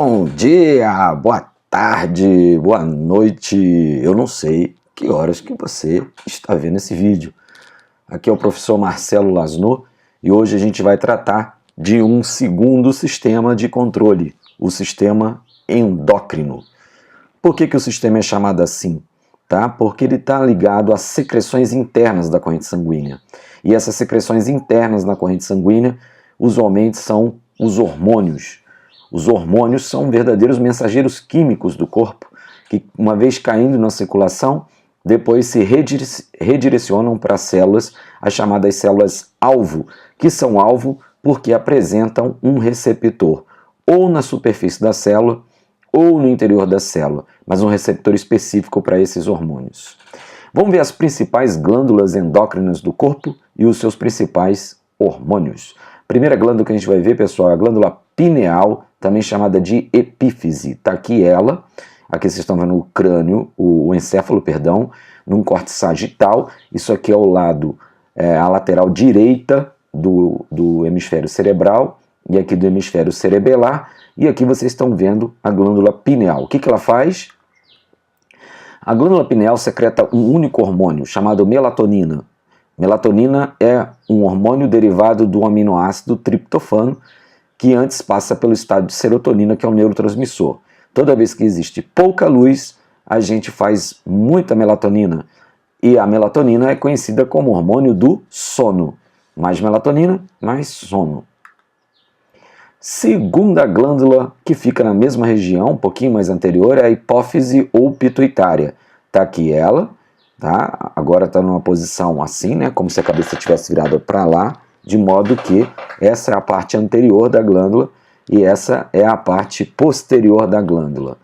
Bom dia, boa tarde, boa noite. Eu não sei que horas que você está vendo esse vídeo. Aqui é o professor Marcelo Lasno e hoje a gente vai tratar de um segundo sistema de controle, o sistema endócrino. Por que o sistema é chamado assim? Porque ele está ligado às secreções internas da corrente sanguínea. E essas secreções internas na corrente sanguínea usualmente são os hormônios. Os hormônios são verdadeiros mensageiros químicos do corpo, que uma vez caindo na circulação, depois se redirecionam para as células, as chamadas células-alvo, que são alvo porque apresentam um receptor, ou na superfície da célula, ou no interior da célula, mas um receptor específico para esses hormônios. Vamos ver as principais glândulas endócrinas do corpo e os seus principais hormônios. Primeira glândula que a gente vai ver, pessoal, é a glândula pineal, também chamada de epífise. Está aqui ela, aqui vocês estão vendo o crânio, o encéfalo, perdão, num corte sagital. Isso aqui é o lado, a lateral direita do hemisfério cerebral e aqui do hemisfério cerebelar. E aqui vocês estão vendo a glândula pineal. O que ela faz? A glândula pineal secreta um único hormônio chamado melatonina. Melatonina é um hormônio derivado do aminoácido triptofano, que antes passa pelo estado de serotonina, que é um neurotransmissor. Toda vez que existe pouca luz, a gente faz muita melatonina. E a melatonina é conhecida como hormônio do sono. Mais melatonina, mais sono. Segunda glândula que fica na mesma região, um pouquinho mais anterior, é a hipófise ou pituitária. Está aqui ela, tá? Agora está numa posição assim, né? Como se a cabeça tivesse virada para lá, de modo que essa é a parte anterior da glândula e essa é a parte posterior da glândula.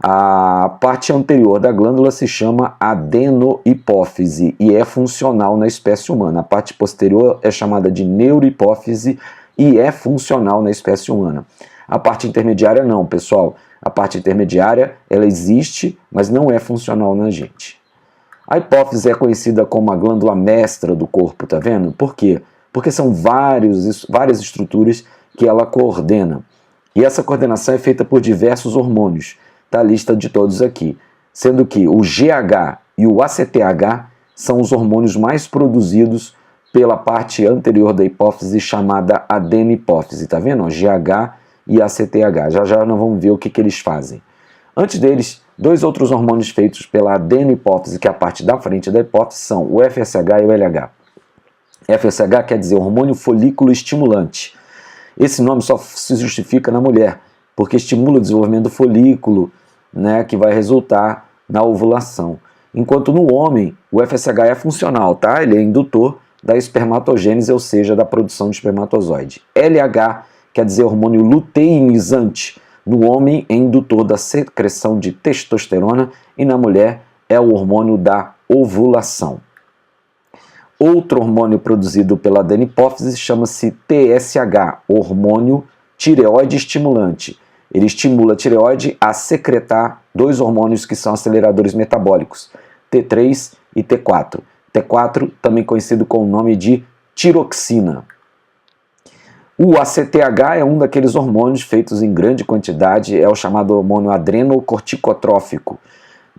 A parte anterior da glândula se chama adenohipófise e é funcional na espécie humana. A parte posterior é chamada de neurohipófise e é funcional na espécie humana. A parte intermediária não, pessoal. A parte intermediária, ela existe, mas não é funcional na gente. A hipófise é conhecida como a glândula mestra do corpo, tá vendo? Por quê? Porque são várias estruturas que ela coordena. E essa coordenação é feita por diversos hormônios. Está a lista de todos aqui. Sendo que o GH e o ACTH são os hormônios mais produzidos pela parte anterior da hipófise, chamada adenihipófise. Está vendo? GH e ACTH. Já nós vamos ver o que eles fazem. Antes deles, dois outros hormônios feitos pela adenihipófise, que é a parte da frente da hipófise, são o FSH e o LH. FSH quer dizer hormônio folículo estimulante. Esse nome só se justifica na mulher, porque estimula o desenvolvimento do folículo, né, que vai resultar na ovulação. Enquanto no homem, o FSH é funcional, tá? Ele é indutor da espermatogênese, ou seja, da produção de espermatozoide. LH quer dizer hormônio luteinizante. No homem é indutor da secreção de testosterona e na mulher é o hormônio da ovulação. Outro hormônio produzido pela adenihipófise chama-se TSH, hormônio tireoide estimulante. Ele estimula a tireoide a secretar dois hormônios que são aceleradores metabólicos, T3 e T4. T4 também conhecido com o nome de tiroxina. O ACTH é um daqueles hormônios feitos em grande quantidade, é o chamado hormônio adrenocorticotrófico.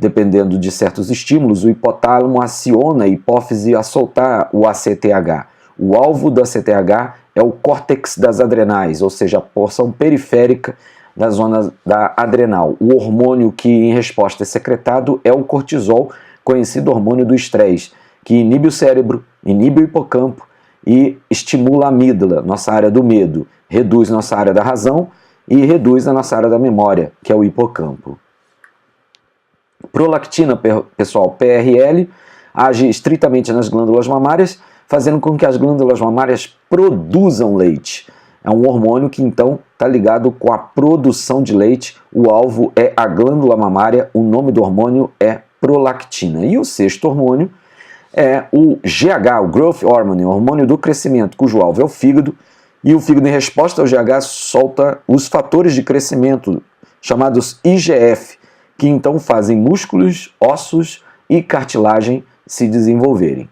Dependendo de certos estímulos, o hipotálamo aciona a hipófise a soltar o ACTH. O alvo do ACTH é o córtex das adrenais, ou seja, a porção periférica da zona da adrenal. O hormônio que em resposta é secretado é o cortisol, conhecido hormônio do estresse, que inibe o cérebro, inibe o hipocampo e estimula a amígdala, nossa área do medo, reduz nossa área da razão e reduz a nossa área da memória, que é o hipocampo. Prolactina, pessoal, PRL, age estritamente nas glândulas mamárias, fazendo com que as glândulas mamárias produzam leite. É um hormônio que, então, está ligado com a produção de leite. O alvo é a glândula mamária, o nome do hormônio é prolactina. E o sexto hormônio é o GH, o Growth Hormone, o hormônio do crescimento, cujo alvo é o fígado. E o fígado, em resposta ao GH, solta os fatores de crescimento, chamados IGF, que então fazem músculos, ossos e cartilagem se desenvolverem.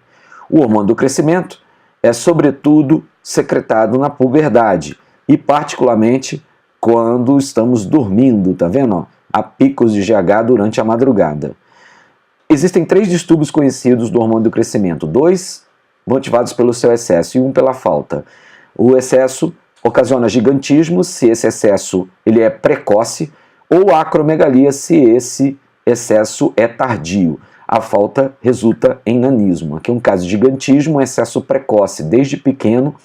O hormônio do crescimento é, sobretudo, secretado na puberdade e, particularmente, quando estamos dormindo, tá vendo? Ó? Há picos de GH durante a madrugada. Existem 3 distúrbios conhecidos do hormônio do crescimento, 2 motivados pelo seu excesso e 1 pela falta. O excesso ocasiona gigantismo, se esse excesso ele é precoce, ou acromegalia, se esse excesso é tardio. A falta resulta em nanismo. Aqui é um caso de gigantismo, excesso precoce, desde pequeno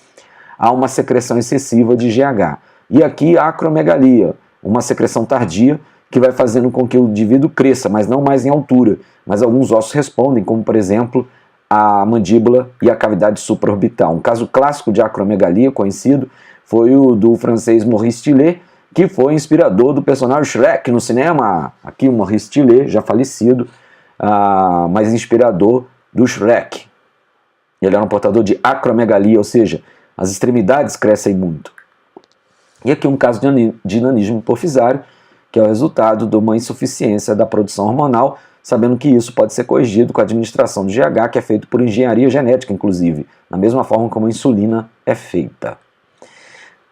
há uma secreção excessiva de GH. E aqui a acromegalia, uma secreção tardia que vai fazendo com que o indivíduo cresça, mas não mais em altura. Mas alguns ossos respondem, como por exemplo a mandíbula e a cavidade supraorbital. Um caso clássico de acromegalia conhecido foi o do francês Maurice Tillet, que foi inspirador do personagem Shrek no cinema. Aqui o Maurice Tillet, já falecido, mas inspirador do Shrek. Ele era um portador de acromegalia, ou seja, as extremidades crescem muito. E aqui um caso de nanismo hipofisário, que é o resultado de uma insuficiência da produção hormonal, sabendo que isso pode ser corrigido com a administração do GH, que é feito por engenharia genética, inclusive, da mesma forma como a insulina é feita.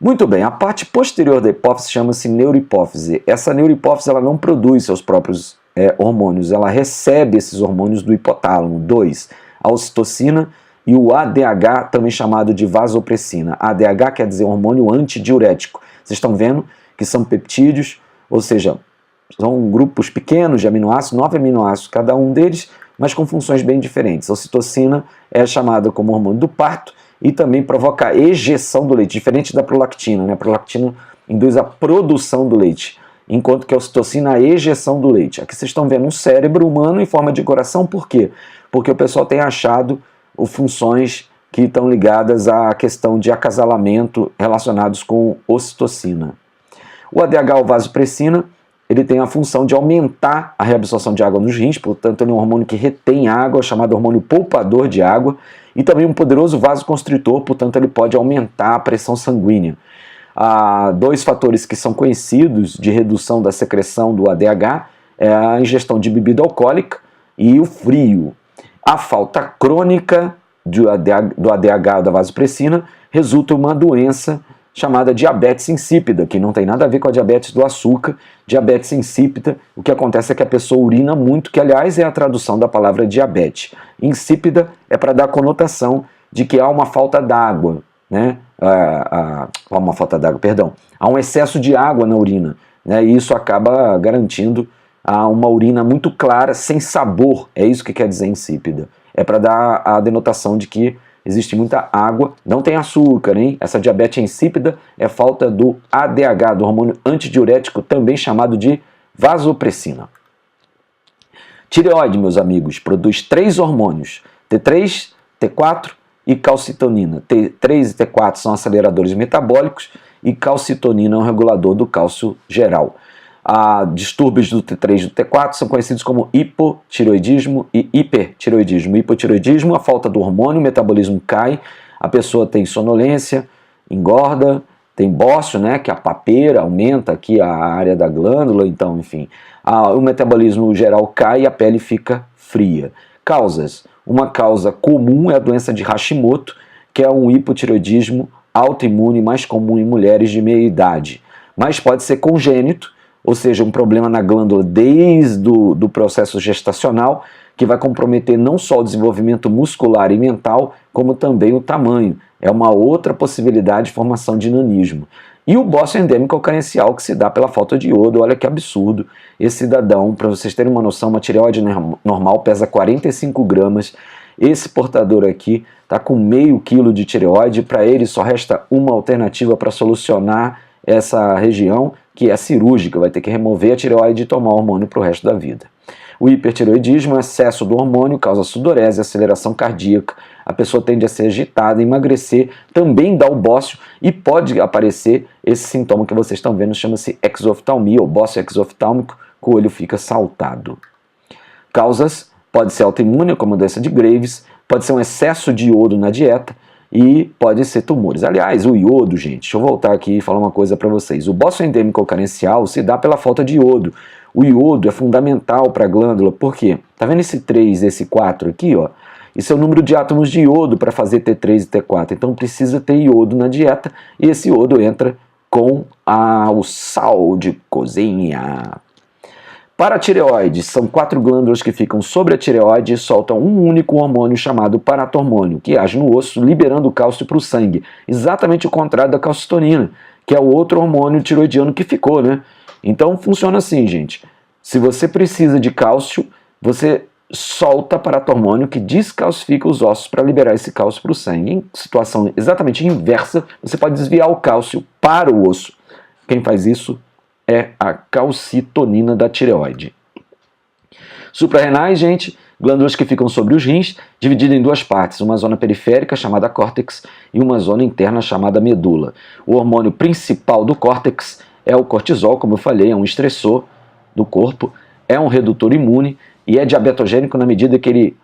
Muito bem, a parte posterior da hipófise chama-se neurohipófise. Essa neurohipófise ela não produz seus próprios hormônios, ela recebe esses hormônios do hipotálamo, 2, a ocitocina e o ADH, também chamado de vasopressina. ADH quer dizer hormônio antidiurético. Vocês estão vendo que são peptídeos, ou seja, são grupos pequenos de aminoácidos, 9 aminoácidos cada um deles, mas com funções bem diferentes. A ocitocina é chamada como hormônio do parto e também provoca a ejeção do leite, diferente da prolactina, né? A prolactina induz a produção do leite, enquanto que a ocitocina a ejeção do leite. Aqui vocês estão vendo um cérebro humano em forma de coração, por quê? Porque o pessoal tem achado funções que estão ligadas à questão de acasalamento relacionados com ocitocina. O ADH, ou vasopressina, ele tem a função de aumentar a reabsorção de água nos rins, portanto ele é um hormônio que retém água, chamado hormônio poupador de água, e também um poderoso vasoconstritor, portanto ele pode aumentar a pressão sanguínea. Há 2 fatores que são conhecidos de redução da secreção do ADH, é a ingestão de bebida alcoólica e o frio. A falta crônica do ADH, da vasopressina, resulta em uma doença chamada diabetes insípida, que não tem nada a ver com a diabetes do açúcar. Diabetes insípida, o que acontece é que a pessoa urina muito, que aliás é a tradução da palavra diabetes. Insípida é para dar a conotação de que há uma falta d'água, né? Há um excesso de água na urina, né? E isso acaba garantindo uma urina muito clara, sem sabor. É isso que quer dizer insípida. É para dar a denotação de que existe muita água, não tem açúcar, hein? Essa diabetes insípida é falta do ADH, do hormônio antidiurético, também chamado de vasopressina. Tireoide, meus amigos, produz 3 hormônios, T3, T4 e calcitonina. T3 e T4 são aceleradores metabólicos e calcitonina é um regulador do cálcio geral. Distúrbios do T3 e do T4 são conhecidos como hipotireoidismo e hipertireoidismo. Hipotireoidismo, a falta do hormônio, o metabolismo cai, a pessoa tem sonolência, engorda, tem bócio, né, que a papeira aumenta aqui a área da glândula, então, enfim, o metabolismo geral cai e a pele fica fria. Causas. Uma causa comum é a doença de Hashimoto, que é um hipotireoidismo autoimune mais comum em mulheres de meia idade, mas pode ser congênito, ou seja, um problema na glândula desde o processo gestacional, que vai comprometer não só o desenvolvimento muscular e mental, como também o tamanho. É uma outra possibilidade de formação de nanismo. E o bócio endêmico carencial, que se dá pela falta de iodo. Olha que absurdo. Esse cidadão, para vocês terem uma noção, uma tireoide normal pesa 45 gramas. Esse portador aqui está com meio quilo de tireoide. Para ele só resta uma alternativa para solucionar essa região, que é cirúrgica. Vai ter que remover a tireoide e tomar hormônio para o resto da vida. O hipertireoidismo, o excesso do hormônio, causa sudorese, aceleração cardíaca, a pessoa tende a ser agitada, emagrecer, também dá o bócio e pode aparecer esse sintoma que vocês estão vendo, chama-se exoftalmia, ou bócio exoftálmico, que o olho fica saltado. Causas, pode ser autoimune, como a doença de Graves, pode ser um excesso de iodo na dieta e pode ser tumores. Aliás, o iodo, gente, deixa eu voltar aqui e falar uma coisa para vocês. O bócio endêmico carencial se dá pela falta de iodo. O iodo é fundamental para a glândula, por quê? Tá vendo esse 3, esse 4 aqui, ó? Isso é o número de átomos de iodo para fazer T3 e T4, então precisa ter iodo na dieta e esse iodo entra com o sal de cozinha. Para a tireoide, são 4 glândulas que ficam sobre a tireoide e soltam um único hormônio chamado paratormônio, que age no osso, liberando cálcio para o sangue. Exatamente o contrário da calcitonina, que é o outro hormônio tiroidiano que ficou, né? Então funciona assim, gente. Se você precisa de cálcio, você solta paratormônio que descalcifica os ossos para liberar esse cálcio para o sangue. Em situação exatamente inversa, você pode desviar o cálcio para o osso. Quem faz isso é a calcitonina da tireoide. Suprarrenais, gente, glândulas que ficam sobre os rins, divididas em 2 partes, uma zona periférica chamada córtex e uma zona interna chamada medula. O hormônio principal do córtex é o cortisol, como eu falei, é um estressor do corpo, é um redutor imune e é diabetogênico na medida que ele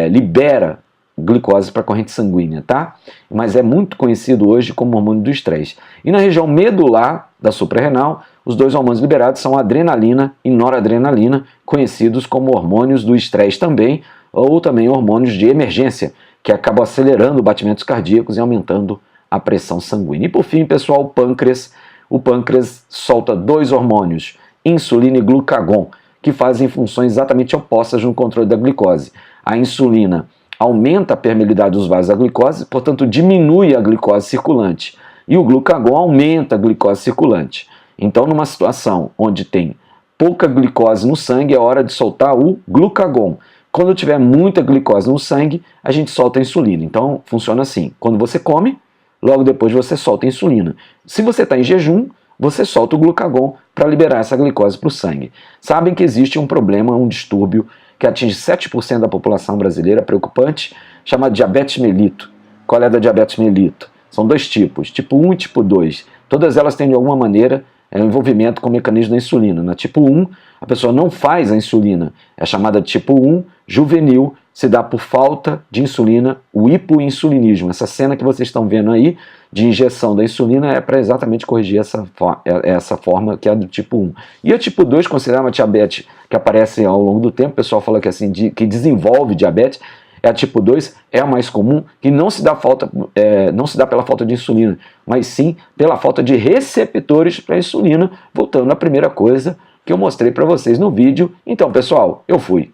libera glicose para a corrente sanguínea, tá? Mas é muito conhecido hoje como hormônio do estresse. E na região medular da suprarrenal, os 2 hormônios liberados são adrenalina e noradrenalina, conhecidos como hormônios do estresse também, ou também hormônios de emergência, que acabam acelerando batimentos cardíacos e aumentando a pressão sanguínea. E por fim, pessoal, o pâncreas. O pâncreas solta 2 hormônios, insulina e glucagon, que fazem funções exatamente opostas no controle da glicose. A insulina aumenta a permeabilidade dos vasos da glicose, portanto diminui a glicose circulante. E o glucagon aumenta a glicose circulante. Então, numa situação onde tem pouca glicose no sangue, é hora de soltar o glucagon. Quando tiver muita glicose no sangue, a gente solta a insulina. Então, funciona assim. Quando você come, logo depois você solta a insulina. Se você está em jejum, você solta o glucagon para liberar essa glicose para o sangue. Sabem que existe um problema, um distúrbio que atinge 7% da população brasileira, preocupante, chamado diabetes mellitus. Qual é a da diabetes mellitus? São 2 tipos, tipo 1 e tipo 2. Todas elas têm de alguma maneira um envolvimento com o mecanismo da insulina. Na tipo 1, a pessoa não faz a insulina, é chamada de tipo 1 juvenil, se dá por falta de insulina, o hipoinsulinismo. Essa cena que vocês estão vendo aí de injeção da insulina é para exatamente corrigir essa forma que é do tipo 1. E a tipo 2, considerada uma diabetes que aparece ao longo do tempo, o pessoal fala que, assim, que desenvolve diabetes, a tipo 2 é a mais comum, que não se dá pela falta de insulina, mas sim pela falta de receptores para a insulina, voltando à primeira coisa que eu mostrei para vocês no vídeo. Então, pessoal, eu fui.